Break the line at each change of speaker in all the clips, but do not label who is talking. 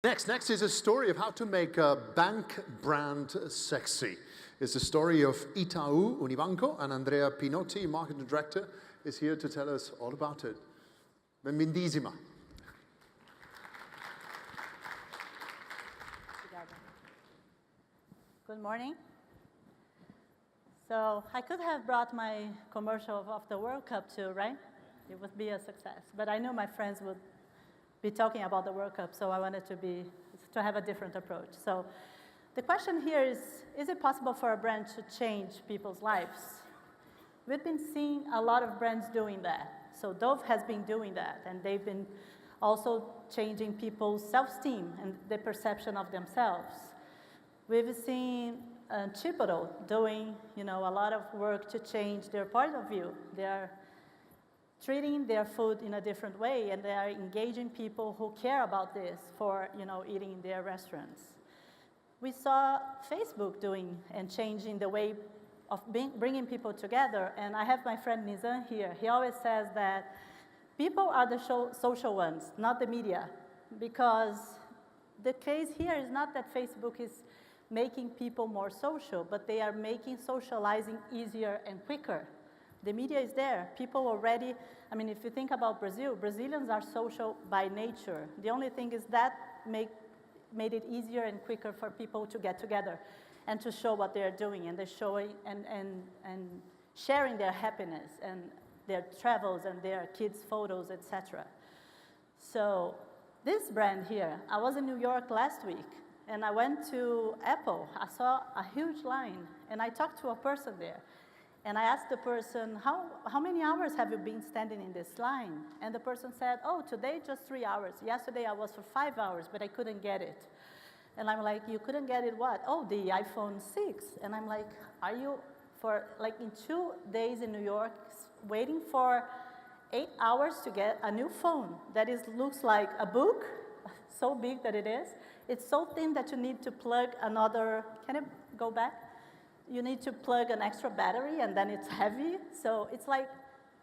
Next is a story of how to make a bank brand sexy. It's the story of Itaú, Unibanco, and Andrea Pinotti, marketing director, is here to tell us all about it. Benvinissima.
Good morning. So I could have brought my commercial of the World Cup too, right? It would be a success. But I knew my friends would be talking about the World Cup, so I wanted to have a different approach. So the question here is it possible for a brand to change people's lives? We've been seeing a lot of brands doing that. So Dove has been doing that, and they've been also changing people's self-esteem and the perception of themselves. We've seen Chipotle doing, a lot of work to change their point of view. They are treating their food in a different way, and they are engaging people who care about this for, eating in their restaurants. We saw Facebook doing and changing the way of bringing people together, and I have my friend Nizam here. He always says that people are the social ones, not the media, because the case here is not that Facebook is making people more social, but they are making socializing easier and quicker. The media is there. People already, if you think about Brazil, Brazilians are social by nature. The only thing is that made it easier and quicker for people to get together and to show what they're doing, and they're showing and sharing their happiness and their travels and their kids' photos, etc. So this brand here, I was in New York last week, and I went to Apple. I saw a huge line, and I talked to a person there. And I asked the person, how many hours have you been standing in this line? And the person said, oh, today just 3 hours. Yesterday I was for 5 hours, but I couldn't get it. And I'm like, you couldn't get it what? Oh, the iPhone 6. And I'm like, are you in 2 days in New York waiting for 8 hours to get a new phone that looks like a book, so big that it is. It's so thin that you need to plug another, can it go back? You need to plug an extra battery, and then it's heavy. So it's like,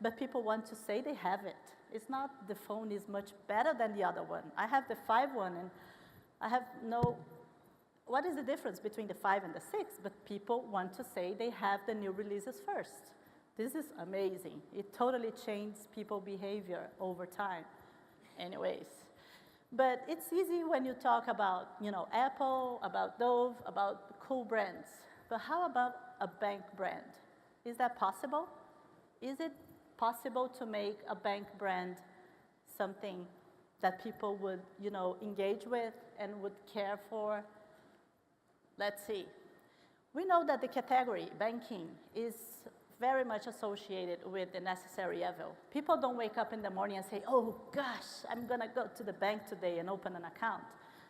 but people want to say they have it. It's not the phone is much better than the other one. I have the 5 one, and I have what is the difference between the 5 and the 6? But people want to say they have the new releases first. This is amazing. It totally changed people's behavior over time. Anyways. But it's easy when you talk about, Apple, about Dove, about cool brands. But how about a bank brand? Is that possible? Is it possible to make a bank brand something that people would, engage with and would care for? Let's see. We know that the category, banking, is very much associated with the necessary evil. People don't wake up in the morning and say, oh gosh, I'm gonna go to the bank today and open an account.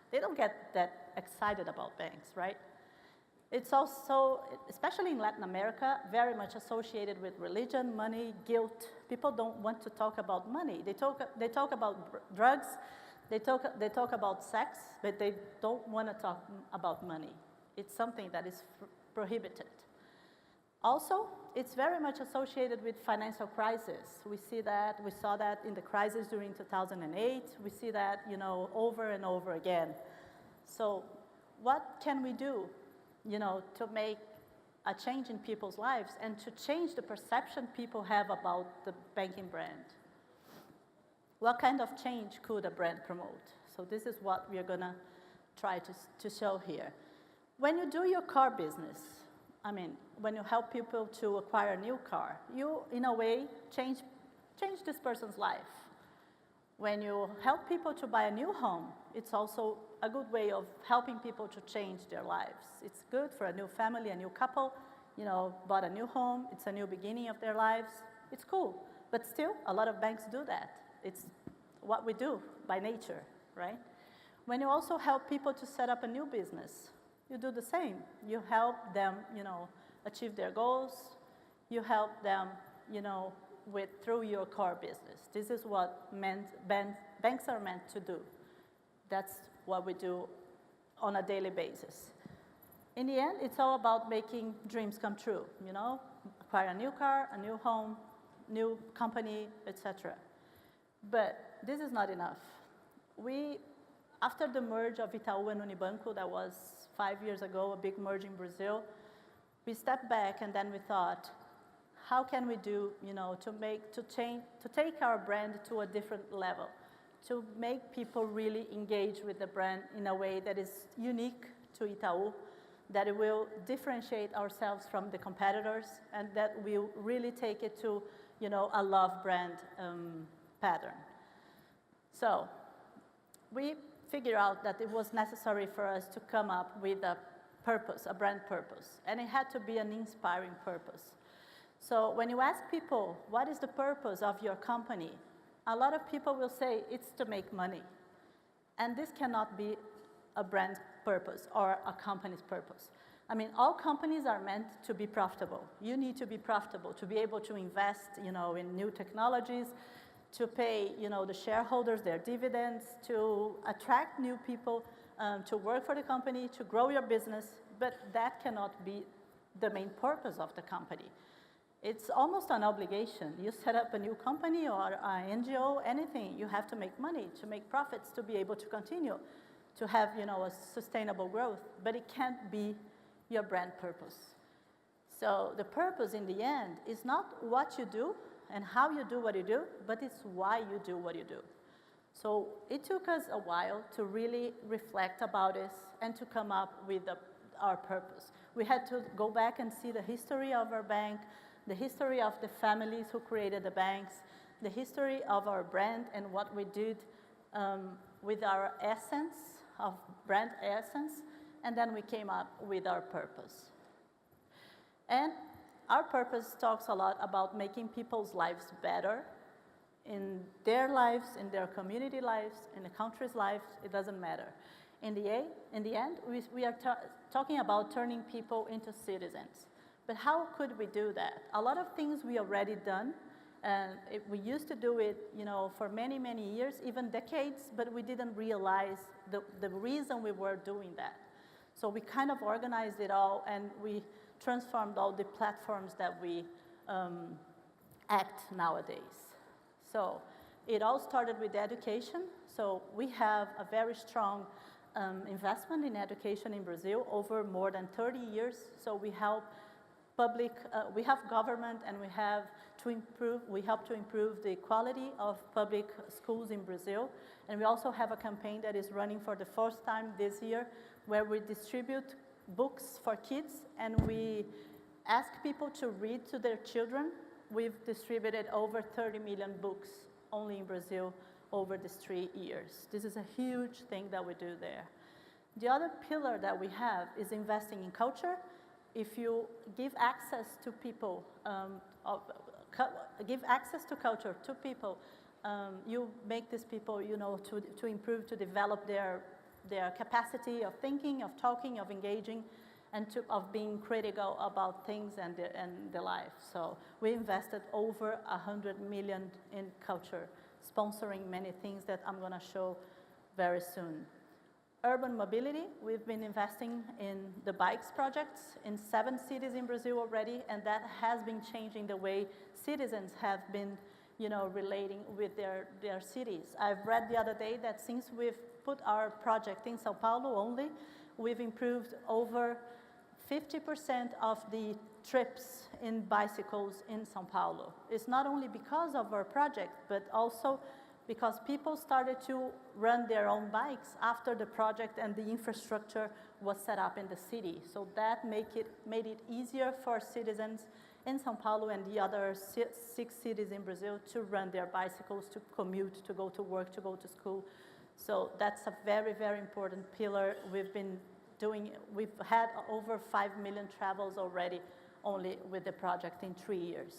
They don't get that excited about banks, right? It's also, especially in Latin America, very much associated with religion, money, guilt. People don't want to talk about money. They talk about drugs, they talk about sex, but they don't want to talk about money. It's something that is prohibited. Also, it's very much associated with financial crisis. We saw that in the crisis during 2008. We see that, over and over again. So what can we do, to make a change in people's lives and to change the perception people have about the banking brand? What kind of change could a brand promote? So this is what we're gonna try to show here. When you do your car business, when you help people to acquire a new car, you, in a way, change this person's life. When you help people to buy a new home, it's also a good way of helping people to change their lives. It's good for a new family, a new couple, bought a new home, it's a new beginning of their lives. It's cool, but still, a lot of banks do that. It's what we do by nature, right? When you also help people to set up a new business, you do the same. You help them, achieve their goals. You help them, through your core business. This is what banks are meant to do. That's what we do on a daily basis. In the end, it's all about making dreams come true, acquire a new car, a new home, new company, etc. But this is not enough. We after the merge of Itaú and Unibanco, that was 5 years ago, a big merge in Brazil, we stepped back and then we thought, how can we do, to take our brand to a different level, to make people really engage with the brand in a way that is unique to Itaú, that it will differentiate ourselves from the competitors, and that will really take it to, a love brand pattern. So we figured out that it was necessary for us to come up with a purpose, a brand purpose, and it had to be an inspiring purpose. So when you ask people, what is the purpose of your company? A lot of people will say, it's to make money. And this cannot be a brand purpose or a company's purpose. I mean, all companies are meant to be profitable. You need to be profitable to be able to invest, in new technologies, to pay, the shareholders their dividends, to attract new people to work for the company, to grow your business, but that cannot be the main purpose of the company. It's almost an obligation. You set up a new company or an NGO, anything, you have to make money, to make profits, to be able to continue, to have, a sustainable growth, but it can't be your brand purpose. So the purpose in the end is not what you do and how you do what you do, but it's why you do what you do. So it took us a while to really reflect about this and to come up with our purpose. We had to go back and see the history of our bank, the history of the families who created the banks, the history of our brand and what we did with our essence, of brand essence, and then we came up with our purpose. And our purpose talks a lot about making people's lives better, in their lives, in their community lives, in the country's lives, it doesn't matter. In the end, we are talking about turning people into citizens. But how could we do that? A lot of things we already done, and we used to do it, for many, many years, even decades, but we didn't realize the reason we were doing that. So we kind of organized it all, and we transformed all the platforms that we act nowadays. So it all started with education. So we have a very strong investment in education in Brazil over more than 30 years. So we help we have government, and we help to improve the quality of public schools in Brazil. And we also have a campaign that is running for the first time this year, where we distribute books for kids, and we ask people to read to their children. We've distributed over 30 million books only in Brazil over these 3 years. This is a huge thing that we do there. The other pillar that we have is investing in culture. If you give access to people, give access to culture to people, you make these people, to improve, to develop their capacity of thinking, of talking, of engaging, and of being critical about things and their life. So we invested over 100 million in culture, sponsoring many things that I'm going to show very soon. Urban mobility, we've been investing in the bikes projects in 7 cities in Brazil already, and that has been changing the way citizens have been, relating with their cities. I've read the other day that since we've put our project in São Paulo only, we've improved over 50% of the trips in bicycles in São Paulo. It's not only because of our project, but also because people started to run their own bikes after the project and the infrastructure was set up in the city. So that made it easier for citizens in São Paulo and the other 6 cities in Brazil to run their bicycles, to commute, to go to work, to go to school. So that's a very, very important pillar. We've had over 5 million travels already only with the project in 3 years.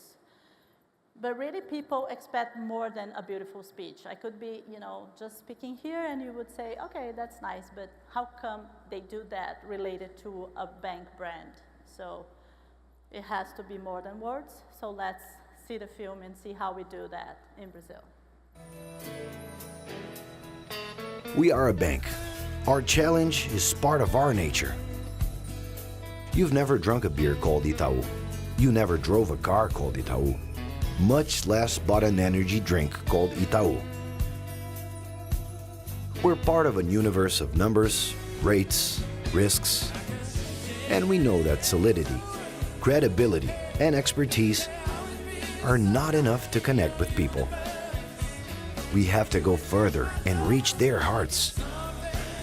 But really, people expect more than a beautiful speech. I could be, just speaking here, and you would say, okay, that's nice, but how come they do that related to a bank brand? So it has to be more than words. So let's see the film and see how we do that in Brazil.
We are a bank. Our challenge is part of our nature. You've never drunk a beer called Itaú. You never drove a car called Itaú. Much less bought an energy drink called Itaú. We're part of a universe of numbers, rates, risks, and we know that solidity, credibility, and expertise are not enough to connect with people. We have to go further and reach their hearts.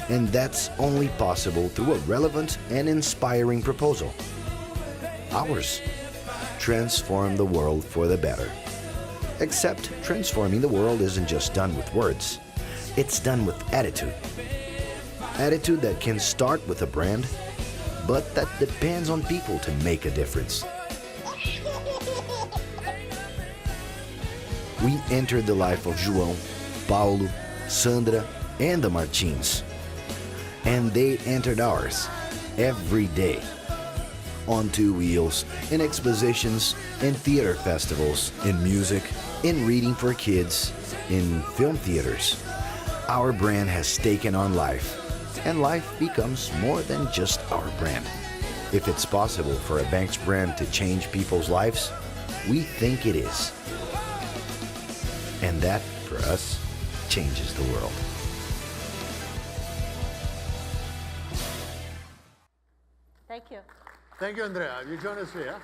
And that's only possible through a relevant and inspiring proposal. Ours. Transform the world for the better. Except transforming the world isn't just done with words. It's done with attitude. Attitude that can start with a brand, but that depends on people to make a difference. We entered the life of João, Paulo, Sandra, and the Martins. And they entered ours every day. On two wheels, in expositions, in theater festivals, in music, in reading for kids, in film theaters. Our brand has taken on life, and life becomes more than just our brand. If it's possible for a bank's brand to change people's lives, we think it is. And that, for us, changes the world.
Thank you.
Thank you, Andrea. You join us here.